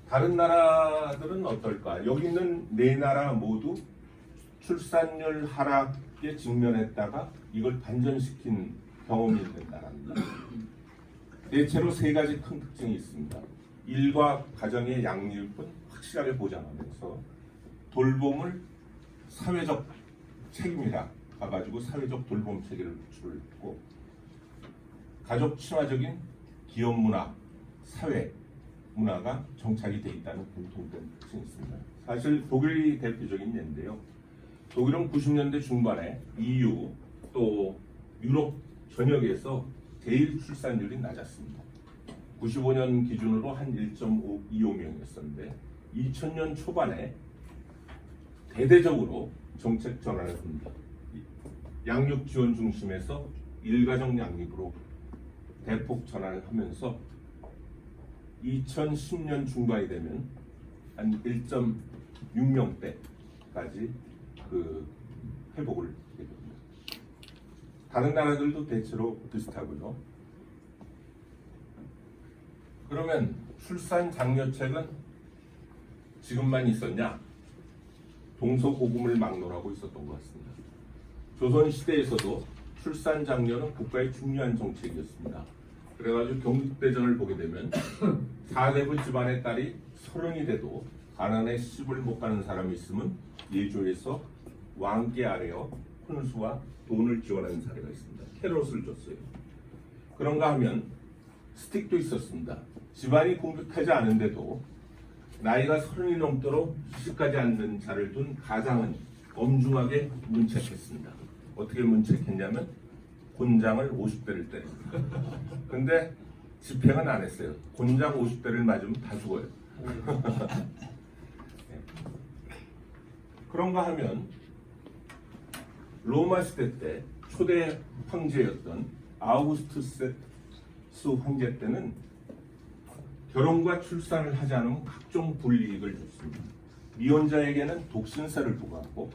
다른 나라들은 어떨까? 여기 있는 네 나라 모두 출산율 하락에 직면했다가 이걸 반전시킨 경험이 있는 나라입니다. 대체로 세 가지 큰 특징이 있습니다. 일과 가정의 양립은 확실하게 보장하면서 돌봄을 사회적 책임이라 가가지고 사회적 돌봄 체계를 구축했고, 가족 친화적인 기업 문화, 사회 문화가 정착이 돼 있다는 공통된 특징이 있습니다. 사실 독일이 대표적인 예인데요. 독일은 90년대 중반에 EU 또 유럽 전역에서 제일 출산율이 낮았습니다. 95년 기준으로 한 1.25명이었었는데 2000년 초반에 대대적으로 정책 전환을 합니다. 양육 지원 중심에서 일가정 양립으로 대폭 전환을 하면서 2010년 중반이 되면 한 1.6명대까지 회복을 하게 됩니다. 다른 나라들도 대체로 비슷하고요. 그러면 출산 장려책은 지금만 있었냐? 동서고금을 막론하고 있었던 것 같습니다. 조선시대에서도 출산 장려는 국가의 중요한 정책이었습니다. 그래가지고 경국대전을 보게 되면 4대부 집안의 딸이 30이 돼도 가난에 시집을 못 가는 사람이 있으면 예조에서 왕께 아뢰어 혼수와 돈을 지원하는 사례가 있습니다. 캐럿을 줬어요. 그런가 하면 스틱도 있었습니다. 집안이 궁핍하지 않은데도 나이가 30이 넘도록 시집가지 않는 자를 둔 가장은 엄중하게 문책했습니다. 어떻게 문책했냐면 곤장을 50대를 때립니다. 근데 집행은 안 했어요. 곤장 50대를 맞으면 다 죽어요. 네. 그런가 하면 로마 시대 때 초대 황제였던 아우구스투스 황제 때는 결혼과 출산을 하지 않으면 각종 불이익을 줬습니다. 미혼자에게는 독신세를 부과하고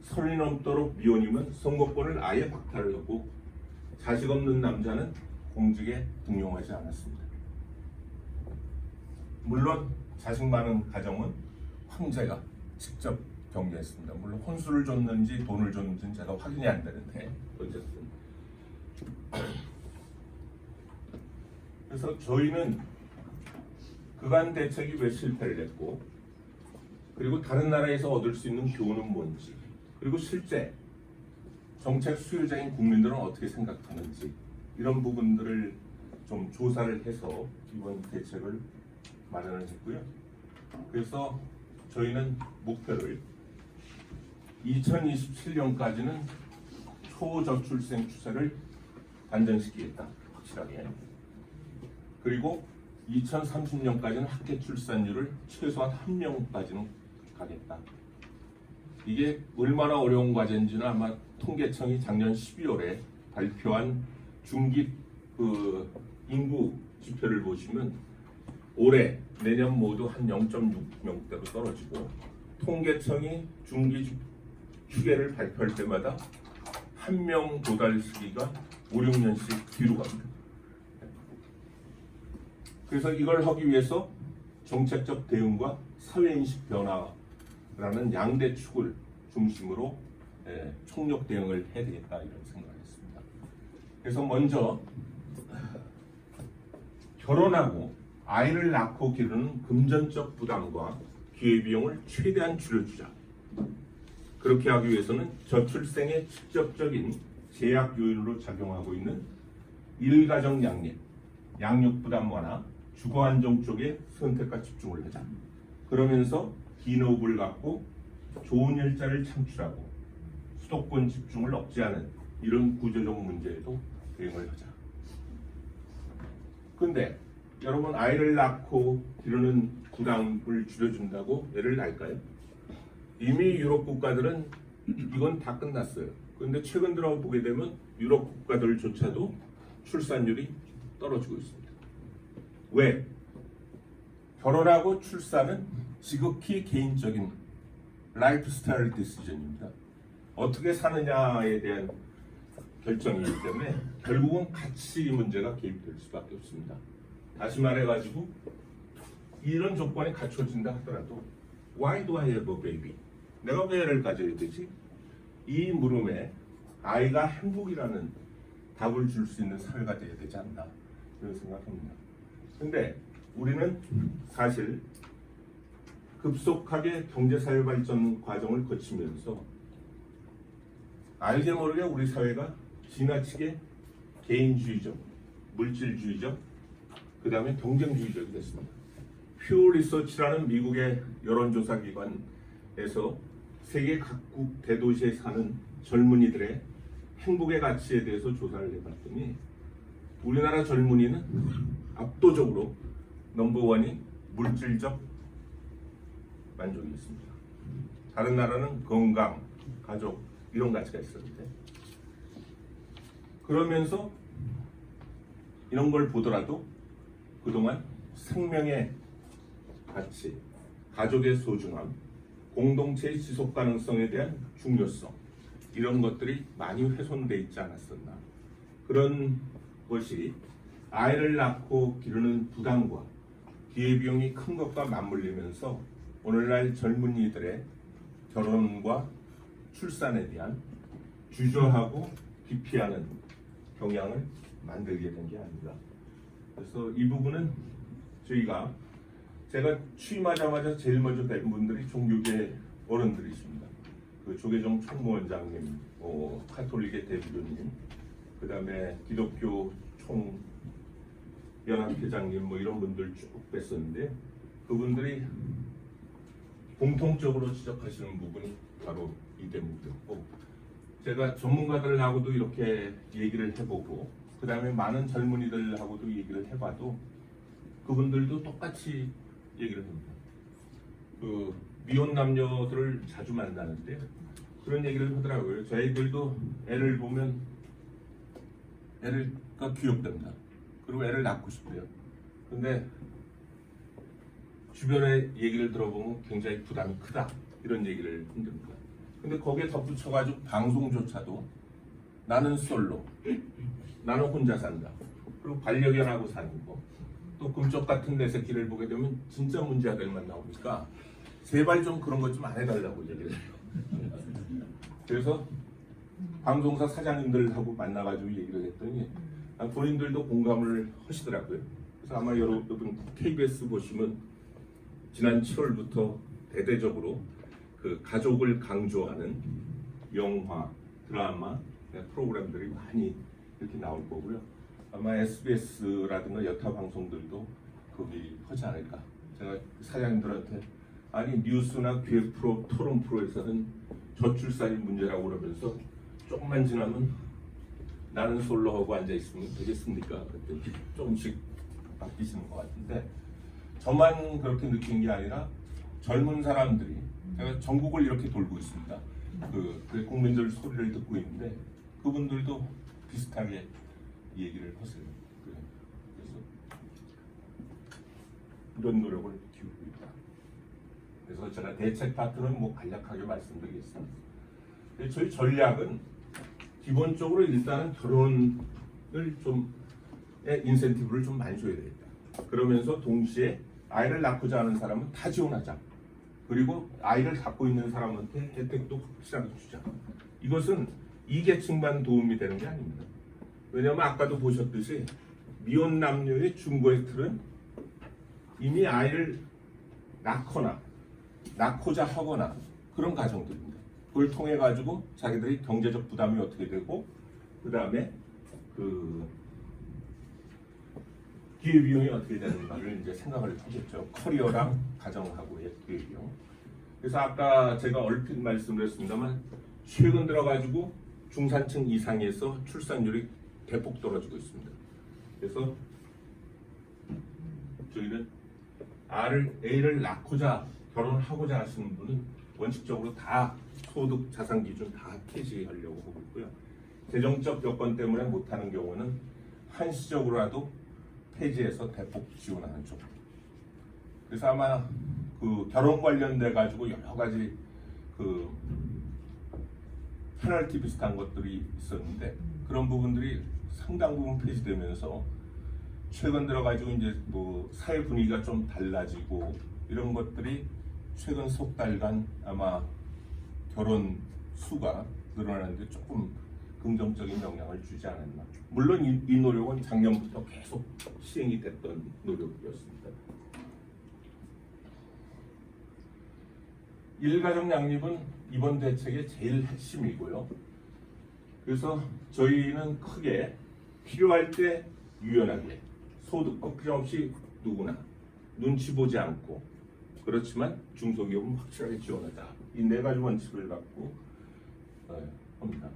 30이 넘도록 미혼이면 선거권을 아예 박탈을 하고 자식 없는 남자는 공직에 등용하지 않았습니다. 물론 자식 많은 가정은 황제가 직접 경계했습니다. 물론 혼수를 줬는지 돈을 줬는지는 제가 확인이 안 되는데 어쨌든 그래서 저희는 그간 대책이 왜 실패를 했고, 그리고 다른 나라에서 얻을 수 있는 교훈은 뭔지, 그리고 실제 정책 수요자인 국민들은 어떻게 생각하는지, 이런 부분들을 좀 조사를 해서 이번 대책을 마련을 했고요. 그래서 저희는 목표를 2027년까지는 초저출생 추세를 반전시키겠다, 확실하게. 그리고 2030년까지는 학계 출산율을 최소한 1명까지는 가겠다. 이게 얼마나 어려운 과제인지는 아마 통계청이 작년 12월에 발표한 중기 인구 지표를 보시면 올해, 내년 모두 한 0.6명대로 떨어지고, 통계청이 중기 추계를 발표할 때마다 1명 도달 시기가 5, 6년씩 뒤로 갑니다. 그래서 이걸 하기 위해서 정책적 대응과 사회인식 변화라는 양대 축을 중심으로 총력 대응을 해야 되겠다, 이런 생각을 했습니다. 그래서 먼저 결혼하고 아이를 낳고 기르는 금전적 부담과 기회비용을 최대한 줄여주자. 그렇게 하기 위해서는 저출생의 직접적인 제약 요인으로 작용하고 있는 일가정 양립, 양육 부담 완화, 주거 안정 쪽에 선택과 집중을 하자. 그러면서 기노업을 갖고 좋은 일자리를 창출하고 수도권 집중을 억제하는 이런 구조적 문제에도 대응을 하자. 근데 여러분, 아이를 낳고 기르는 부담을 줄여준다고 애를 낳을까요? 이미 유럽 국가들은 이건 다 끝났어요. 그런데 최근 들어 보게 되면 유럽 국가들조차도 출산율이 떨어지고 있습니다. 왜? 결혼하고 출산은 지극히 개인적인 라이프 스타일 디시전입니다. 어떻게 사느냐에 대한 결정이기 때문에 결국은 가치 문제가 개입될 수밖에 없습니다. 다시 말해가지고 이런 조건이 갖춰진다 하더라도 Why do I have a baby? 내가 왜 애를 가져야 되지? 이 물음에 아이가 행복이라는 답을 줄 수 있는 사회가 되어야 되지 않나 그런 생각합니다. 근데 우리는 사실 급속하게 경제사회 발전 과정을 거치면서 알게 모르게 우리 사회가 지나치게 개인주의적, 물질주의적, 그 다음에 경쟁주의적이 됐습니다. 퓨어 리서치라는 미국의 여론조사 기관에서 세계 각국 대도시에 사는 젊은이들의 행복의 가치에 대해서 조사를 해봤더니 우리나라 젊은이는 압도적으로 넘버원이 물질적 만족이 있습니다. 다른 나라는 건강, 가족 이런 가치가 있었는데 그러면서 이런 걸 보더라도 그동안 생명의 가치, 가족의 소중함, 공동체의 지속 가능성에 대한 중요성 이런 것들이 많이 훼손돼 있지 않았었나. 그런 것이 아이를 낳고 기르는 부담과 기회비용이 큰 것과 맞물리면서 오늘날 젊은이들의 결혼과 출산에 대한 주저하고 기피하는 경향을 만들게 된 게 아닌가. 그래서 이 부분은 제가 취임하자마자 제일 먼저 뵌 분들이 종교계 어른들이십니다. 그 조계종 총무원장님, 카톨릭의 대부교님, 그 다음에 기독교 총연합회장님 이런 분들 쭉 뵀었는데 그분들이 공통적으로 지적하시는 부분이 바로 이 대목이었고 제가 전문가들하고도 이렇게 얘기를 해보고 그 다음에 많은 젊은이들하고도 얘기를 해봐도 그분들도 똑같이 얘기를 합니다. 그 미혼 남녀들을 자주 만나는데 그런 얘기를 하더라고요. 저희들도 애를 보면 애가 귀엽답니다. 그리고 애를 낳고 싶어요. 근데 주변의 얘기를 들어보면 굉장히 부담이 크다 이런 얘기를 합니다. 근데 거기에 덧붙여가지고 방송조차도 나는 솔로, 나는 혼자 산다. 그리고 반려견하고 사는 거. 또 금쪽 같은 내 새끼를 보게 되면 진짜 문제아들만 나오니까 제발 좀 그런 것 좀 안 해달라고 얘기를 해요. 그래서 방송사 사장님들하고 만나가지고 얘기를 했더니 본인들도 공감을 하시더라고요. 그래서 아마 여러분 KBS 보시면 지난 7월부터 대대적으로 그 가족을 강조하는 영화, 드라마, 프로그램들이 많이 이렇게 나올 거고요. 아마 SBS라든가 여타 방송들도 거기 하지 않을까. 제가 사장님들한테 아니 뉴스나 기획 프로, 토론 프로에서는 저출산이 문제라고 그러면서 조금만 지나면 나는 솔로하고 앉아있으면 되겠습니까? 그랬더니 조금씩 바뀌시는 것 같은데 저만 그렇게 느낀 게 아니라 젊은 사람들이 제가 전국을 이렇게 돌고 있습니다. 그 국민들 소리를 듣고 있는데 그분들도 비슷하게 얘기를 하세요. 그래서 이런 노력을 기울이고 있다. 그래서 제가 대책 파트는 간략하게 말씀드리겠습니다. 저희 전략은 기본적으로 일단은 결혼을 인센티브를 좀 많이 줘야 되겠다. 그러면서 동시에 아이를 낳고자 하는 사람은 다 지원하자. 그리고 아이를 갖고 있는 사람한테 혜택도 확실하게 주자. 이것은 이 계층만 도움이 되는 게 아닙니다. 왜냐하면 아까도 보셨듯이 미혼 남녀의 중고의 틀은 이미 아이를 낳고자 하거나 그런 가정들입니다. 그걸 통해 가지고 자기들이 경제적 부담이 어떻게 되고 그 다음에 그 기회비용이 어떻게 되는가를 이제 생각을 하겠죠. 커리어랑 가정하고의 기회비용. 그래서 아까 제가 얼핏 말씀을 했습니다만 최근 들어가지고 중산층 이상에서 출산율이 대폭 떨어지고 있습니다. 그래서 저희는 애를 낳고자 결혼하고자 하시는 분은 원칙적으로 다 소득 자산 기준 다 폐지하려고 하고 있고요. 재정적 여건 때문에 못하는 경우는 한시적으로라도 폐지해서 대폭 지원하는 쪽. 그래서 아마 그 결혼 관련돼 가지고 여러 가지 그 페널티 비슷한 것들이 있었는데 그런 부분들이 상당 부분 폐지되면서 최근 들어가지고 이제 뭐 사회 분위기가 좀 달라지고 이런 것들이 최근 석 달간 아마 결혼 수가 늘어나는데 조금 긍정적인 영향을 주지 않았나. 물론 이 노력은 작년부터 계속 시행이 됐던 노력이었습니다. 일가족 양립은 이번 대책의 제일 핵심이고요. 그래서 저희는 크게 필요할 때 유연하게 소득 걱정 없이 누구나 눈치 보지 않고 그렇지만 중소기업은 확실하게 지원하자. 이 네 가지 원칙을 갖고 합니다.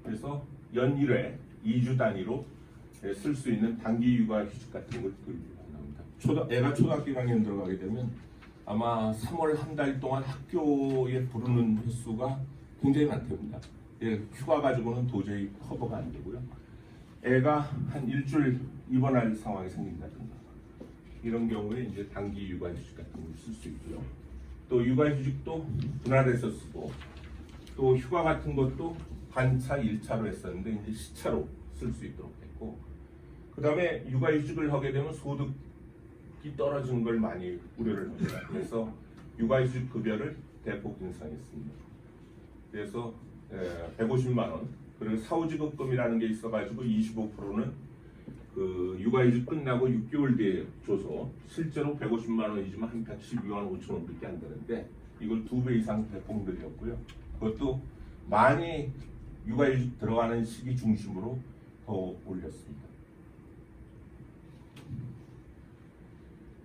그래서 연 1회 2주 단위로 쓸 수 있는 단기 육아 휴직 같은 걸 나옵니다. 애가 초등학교 1학년 들어가게 되면 아마 3월 한 달 동안 학교에 부르는 횟수가 굉장히 많답니다. 휴가 가지고는 도저히 커버가 안 되고요. 애가 한 일주일 입원할 상황이 생긴다든가 이런 경우에 이제 단기 육아휴직 같은 걸 쓸 수 있고요. 또 육아휴직도 분할해서 쓰고 또 휴가 같은 것도 반차 1차로 했었는데 이제 시차로 쓸 수 있도록 했고 그 다음에 육아휴직을 하게 되면 소득이 떨어지는 걸 많이 우려를 합니다. 그래서 육아휴직 급여를 대폭 인상했습니다. 그래서 150만 원 그리고 사후지급금이라는 게 있어가지고 25%는 그 육아휴직 끝나고 6개월 뒤에 줘서 실제로 150만 원이지만 한 112만 5천 원밖에 안 되는데 이걸 2배 이상 대폭 늘렸고요. 그것도 많이 육아휴직 들어가는 시기 중심으로 더 올렸습니다.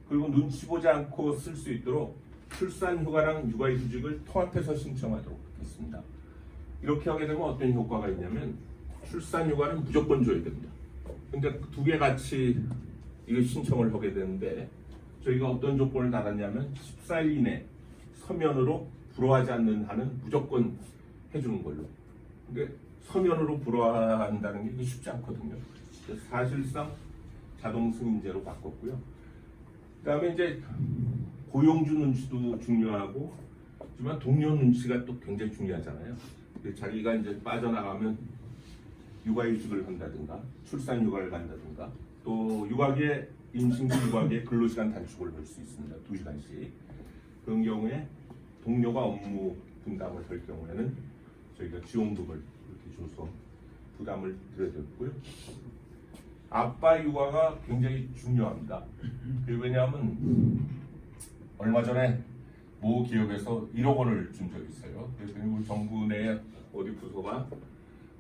그리고 눈치 보지 않고 쓸 수 있도록 출산휴가랑 육아휴직을 통합해서 신청하도록 했습니다. 이렇게 하게 되면 어떤 효과가 있냐면 출산휴가는 무조건 줘야 됩니다. 근데 두 개 같이 이거 신청을 하게 되는데 저희가 어떤 조건을 달았냐면 14일 이내 서면으로 불허하지 않는 한은 무조건 해주는 걸로. 근데 서면으로 불허한다는 게 쉽지 않거든요. 그래서 사실상 자동 승인제로 바꿨고요. 그다음에 이제 고용주 눈치도 중요하고, 하지만 동료 눈치가 또 굉장히 중요하잖아요. 자기가 이제 빠져나가면 육아휴직을 한다든가 출산휴가를 간다든가 또 육아계 임신기 육아계 근로시간 단축을 할 수 있습니다. 2시간씩. 그런 경우에 동료가 업무 분담을 할 경우에는 저희가 지원금을 이렇게 줘서 부담을 드려야 되고요. 아빠 육아가 굉장히 중요합니다. 왜냐하면 얼마 전에 모 기업에서 1억 원을 준 적이 있어요. 그래서 우리 정부 내 어디 부서가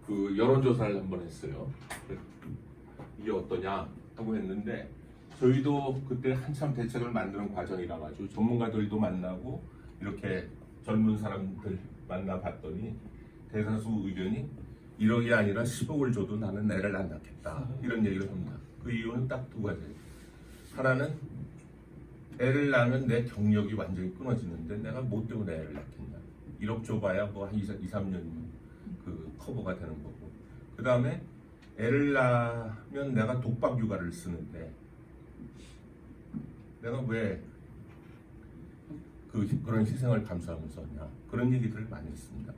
그 여론조사를 한번 했어요. 이게 어떠냐 하고 했는데 저희도 그때 한참 대책을 만드는 과정이라 가지고 전문가들도 만나고 이렇게 젊은 사람들 만나봤더니 대다수 의견이 1억이 아니라 10억을 줘도 나는 애를 안 낳겠다 이런 얘기를 합니다. 그 이유는 딱 두 가지예요. 하나는 애를 낳으면 내 경력이 완전히 끊어지는데 내가 뭐 때문에 애를 낳겠냐. 1억 줘봐야 뭐 한 2, 3년 그 커버가 되는 거고. 그 다음에 애를 낳으면 내가 독박 육아를 쓰는데 내가 왜 그런 희생을 감수하면서 하냐. 그런 얘기들을 많이 했습니다.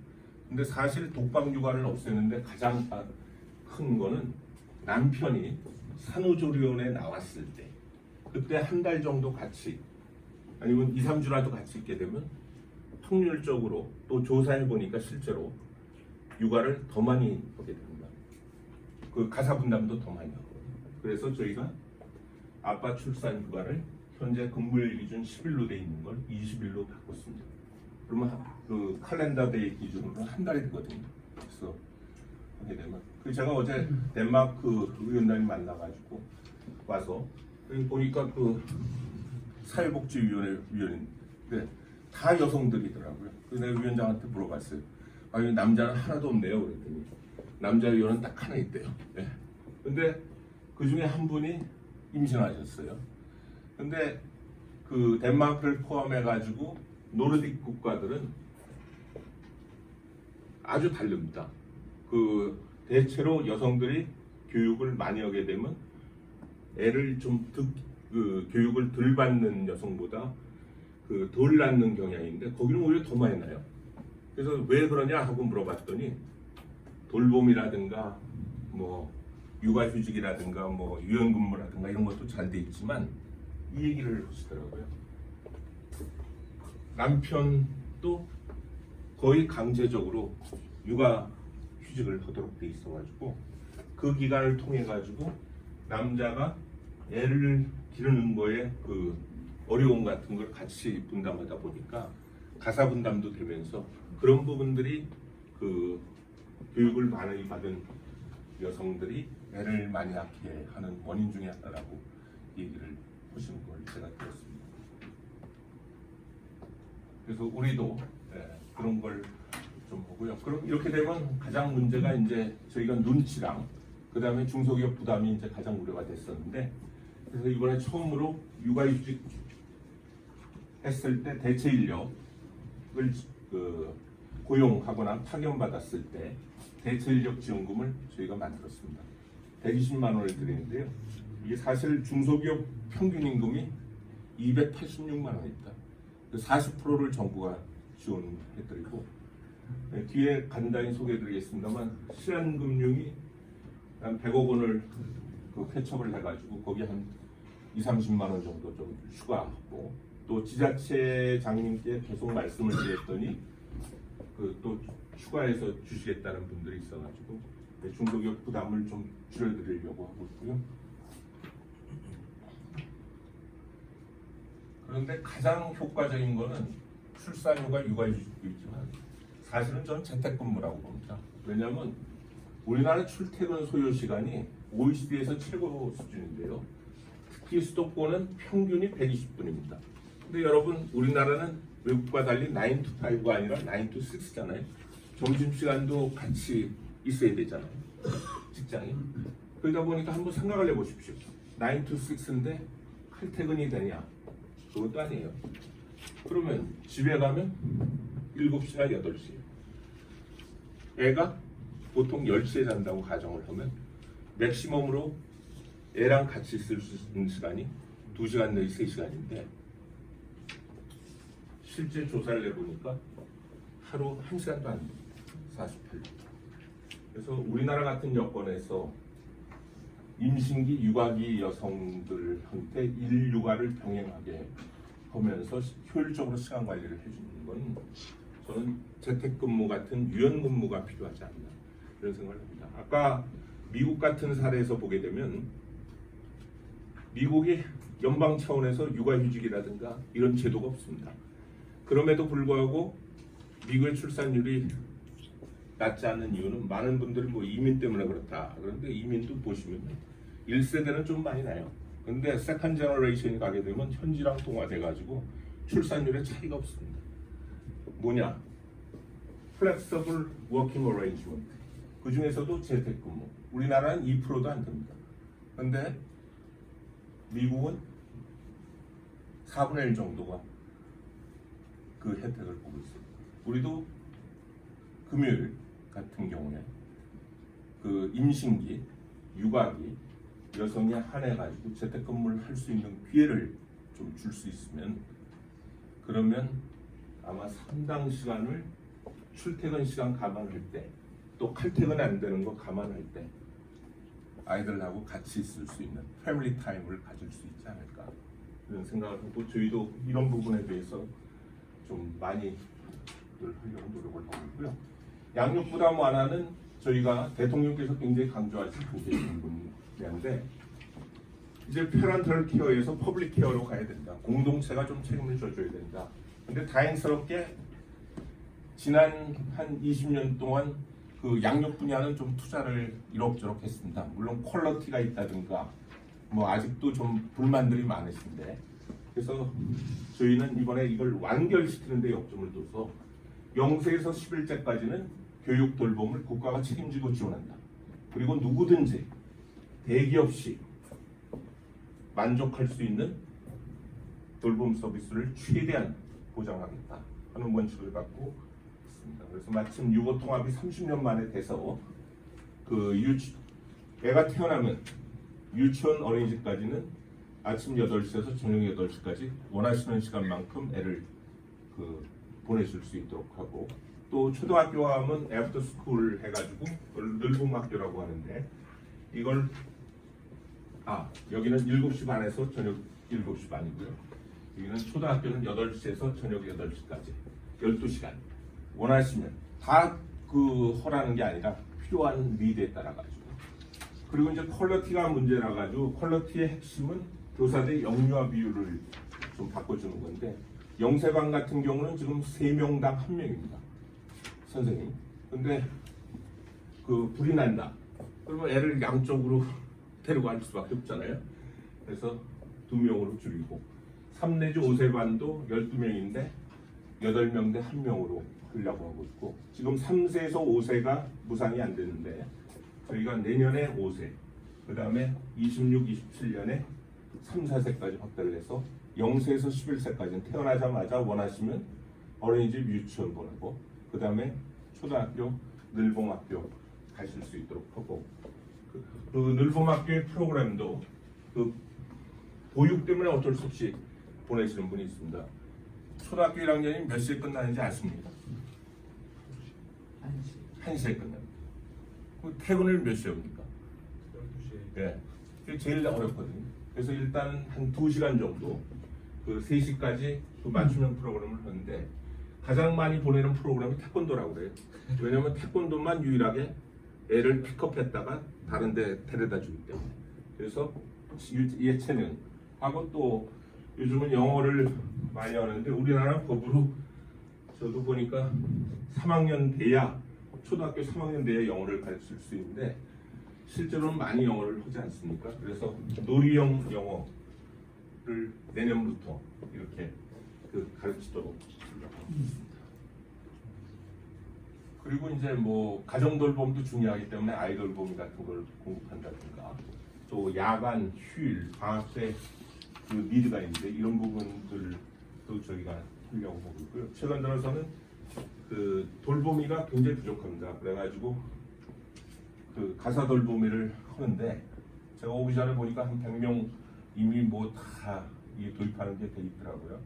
근데 사실 독박 육아를 없애는데 가장 큰 거는 남편이 산후조리원에 나왔을 때 그때 한 달 정도 같이 아니면 2, 3주라도 같이 있게 되면 확률적으로 또 조사해 보니까 실제로 육아를 더 많이 하게 됩니다. 그 가사 분담도 더 많이 하고. 그래서 저희가 아빠 출산 육아를 현재 근무일 기준 10일로 돼 있는 걸 20일로 바꿨습니다. 그러면 그 칼렌더 데이 기준으로 한 달이 되거든요. 그래서 하게 되면 제가 어제 덴마크 의원단이 만나가지고 와서 보니까 그 사회복지위원회인데 다 여성들이더라고요. 그래서 내가 위원장한테 물어봤어요. 아니 남자는 하나도 없네요. 그랬더니 남자 위원은 딱 하나 있대요. 네. 근데 그 중에 한 분이 임신하셨어요. 근데 그 덴마크를 포함해가지고 노르딕 국가들은 아주 다릅니다. 그 대체로 여성들이 교육을 많이 하게 되면 애를 그 교육을 덜 받는 여성보다 그 덜 낳는 경향인데 거기는 오히려 더 많이 나요. 그래서 왜 그러냐 하고 물어봤더니 돌봄이라든가 뭐 육아휴직이라든가 뭐 유연근무라든가 이런 것도 잘 돼 있지만 이 얘기를 하시더라고요. 남편도 거의 강제적으로 육아휴직을 하도록 돼 있어가지고 그 기간을 통해 가지고 남자가 애를 기르는 거에 그 어려움 같은 걸 같이 분담하다 보니까 가사 분담도 되면서 그런 부분들이 그 교육을 많이 받은 여성들이 애를 많이 낳게 하는 원인 중에 하나라고 얘기를 하시는 걸 제가 들었습니다. 그래서 우리도 그런 걸 좀 보고요. 그럼 이렇게 되면 가장 문제가 이제 저희가 눈치랑 그 다음에 중소기업 부담이 이제 가장 우려가 됐었는데, 그래서 이번에 처음으로 육아휴직 했을 때 대체 인력을 고용하거나 파견받았을 때 대체 인력 지원금을 저희가 만들었습니다. 120만 원을 드리는데요. 이게 사실 중소기업 평균 임금이 286만 원입니다. 40%를 정부가 지원해드리고, 뒤에 간단히 소개해드리겠습니다만 신한금융이 한 100억 원을 그 회첩을 해가지고 거기 한 20-30만 원 정도 좀 추가하고, 또 지자체장님께 계속 말씀을 드렸더니 그 또 추가해서 주시겠다는 분들이 있어가지고 중소기업 부담을 좀 줄여드리려고 하고 있고요. 그런데 가장 효과적인 거는 출산휴가, 육아휴직도 있지만 사실은 저는 재택근무라고 봅니다. 왜냐하면 우리나라 출퇴근 소요 시간이 OECD에서 최고 수준인데요. 특히 수도권은 평균이 120분입니다. 근데 여러분, 우리나라는 외국과 달리 9 to 5가 아니라 9 to 6잖아요. 점심시간도 같이 있어야 되잖아요, 직장이. 그러다 보니까 한번 생각을 해보십시오. 9 to 6인데 칼퇴근이 되냐? 그것도 아니에요. 그러면 집에 가면 7시나 8시예요. 애가 보통 10시에 잔다고 가정을 하면 맥시멈으로 애랑 같이 있을 수 있는 시간이 2시간 내지 3시간인데 실제 조사를 해보니까 하루 1시간도 안 됩니다. 48분. 그래서 우리나라 같은 여건에서 임신기, 육아기 여성들한테 일육아를 병행하게 하면서 효율적으로 시간 관리를 해주는 건 저는 재택근무 같은 유연근무가 필요하지 않나 이런 생각을 합니다. 아까 미국 같은 사례에서 보게 되면 미국이 연방 차원에서 육아휴직이라든가 이런 제도가 없습니다. 그럼에도 불구하고 미국의 출산율이 낮지 않는 이유는 많은 분들이 뭐 이민 때문에 그렇다. 그런데 이민도 보시면 1세대는 좀 많이 나요. 근데 세컨 제너레이션이 가게 되면 현지랑 동화돼가지고 출산율에 차이가 없습니다. 뭐냐? 플렉서블 워킹 어레인지먼트. 그 중에서도 재택근무. 우리나라는 2%도 안 됩니다. 근데 미국은 4분의 1 정도가 그 혜택을 보고 있습니다. 우리도 금요일 같은 경우에 그 임신기, 육아기 여성이 한해가지고 재택근무를 할 수 있는 기회를 좀 줄 수 있으면, 그러면 아마 상당 시간을 출퇴근 시간 감안할 때, 또 칼퇴근 안 되는 거 감안할 때 아이들하고 같이 있을 수 있는 패밀리 타임을 가질 수 있지 않을까 이런 생각을 하고, 저희도 이런 부분에 대해서 좀 많이 하려고 노력을 하고 있고요. 양육 부담 완화는 저희가 대통령께서 굉장히 강조하시고 계시는 분야인데, 이제 페런털 케어에서 퍼블릭 케어로 가야 된다. 공동체가 좀 책임을 져줘야 된다. 근데 다행스럽게 지난 한 20년 동안 그 양육 분야는 좀 투자를 이럭저럭 했습니다. 물론 퀄러티가 있다든가 뭐 아직도 좀 불만들이 많으신데, 그래서 저희는 이번에 이걸 완결시키는 데 역점을 둬서 0세에서 11세까지는 교육 돌봄을 국가가 책임지고 지원한다. 그리고 누구든지 대기업시 만족할 수 있는 돌봄 서비스를 최대한 보장하겠다 하는 원칙을 갖고 있습니다. 그래서 마침 유고 통합이 30년 만에 돼서 그 애가 태어나면 유치원 어린이집까지는 아침 8시에서 저녁 8시까지 원하시는 시간만큼 애를 보내실 수 있도록 하고, 또 초등학교 가면 애프터 스쿨 해가지고 늘봄학교라고 하는데 이걸 여기는 7시 반에서 저녁 7시 반이고요. 여기는 초등학교는 8시에서 저녁 8시까지 12시간 원하시면 다 그 허라는 게 아니라 필요한 리드에 따라 가지고 그리고 이제 퀄리티가 문제라 가지고 퀄리티의 핵심은 교사들의 영유아 비율을 좀 바꿔주는 건데 영세반 같은 경우는 지금 3명당 1명입니다. 선생님. 근데 그 불이 난다. 그러면 애를 양쪽으로 데리고 갈 수밖에 없잖아요. 그래서 2명으로 줄이고 3 내지 5세반도 12명인데 8명 대 1명으로 하려고 하고 있고 지금 3세에서 5세가 무상이 안 되는데 저희가 내년에 5세 그 다음에 26, 27년에 3, 4세까지 확대를 해서 0세에서 11세까지는 태어나자마자 원하시면 어린이집 유치원 보내고 그 다음에 초등학교 늘봄학교 가실 수 있도록 하고 그 늘봄학교의 프로그램도 그 보육 때문에 어쩔 수 없이 보내시는 분이 있습니다. 초등학교 1학년이 몇 시에 끝나는지 아십니까? 1시에 끝납니다. 그 퇴근을 몇 시에 옵니까? 12시에. 네. 그게 제일 어렵거든요. 그래서 일단 한 2시간 정도 그 3시까지 그 맞춤형 프로그램을 하는데 가장 많이 보내는 프로그램이 태권도라고 그래요. 왜냐하면 태권도만 유일하게 애를 픽업했다가 다른 데 데려다 주기 때문에. 그래서 예체능 하고 또 요즘은 영어를 많이 하는데 우리나라 법으로 저도 보니까 3학년 돼야 초등학교 3학년 돼야 영어를 가르칠 수 있는데 실제로는 많이 영어를 하지 않습니까? 그래서 놀이형 영어를 내년부터 이렇게 가르치도록 하고 있습니다. 그리고 이제 뭐 가정 돌봄도 중요하기 때문에 아이 돌보미 같은 걸 공급한다든가 또 야간 휴일 방학 때 그 니드가 있는데 이런 부분들도 저희가 하려고 하고 있고요. 최근 들어서는 그 돌보미가 굉장히 부족합니다. 그래가지고 그 가사 돌보미를 하는데 제가 오기 전에 보니까 한 100명 이미 뭐 다 도입하는 게 돼 있더라고요.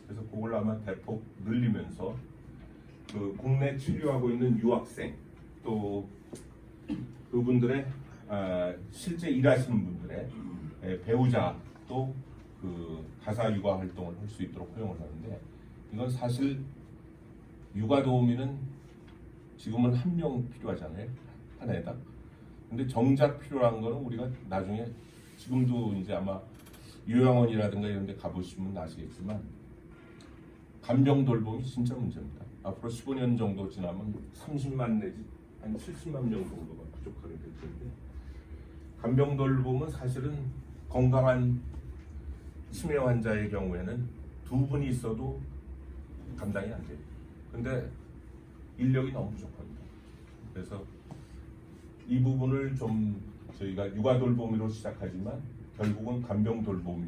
그래서 그걸 아마 대폭 늘리면서 그 국내 치료하고 있는 유학생 또 그분들의 실제 일하시는 분들의 배우자도 그 가사 육아 활동을 할 수 있도록 허용을 하는데 이건 사실 육아 도우미는 지금은 1명 필요하잖아요. 한 애당. 근데 정작 필요한 거는 우리가 나중에 지금도 이제 아마 요양원이라든가 이런 데 가보시면 아시겠지만 간병 돌봄이 진짜 문제입니다. 앞으로 15년 정도 지나면 30만 내지 한 70만 명 정도가 부족하게 될 텐데 간병 돌봄은 사실은 건강한 치매 환자의 경우에는 2분이 있어도 감당이 안 돼요. 근데 인력이 너무 부족합니다. 그래서 이 부분을 좀 저희가 육아 돌보미로 시작하지만 결국은 간병 돌보미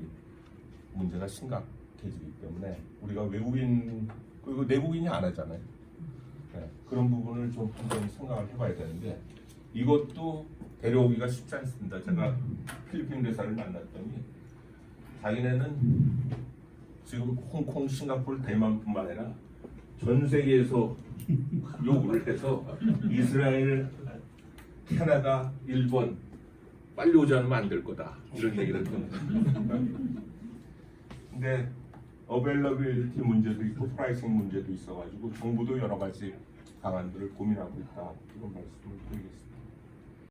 문제가 심각해지기 때문에 우리가 외국인 그리고 내국인이 안 하잖아요. 네, 그런 부분을 좀 한번 생각을 해봐야 되는데 이것도 데려오기가 쉽지 않습니다. 제가 필리핀 대사를 만났더니 자기네는 지금 홍콩, 싱가포르, 대만뿐만 아니라 전 세계에서 요구를 해서 이스라엘, 캐나다, 일본 빨리 오지 않으면 안 될 거다 이런 얘기를 했거든요. 근데 어벨러빌리티 문제도 있고 프라이싱 문제도 있어가지고 정부도 여러 가지 방안들을 고민하고 있다 이런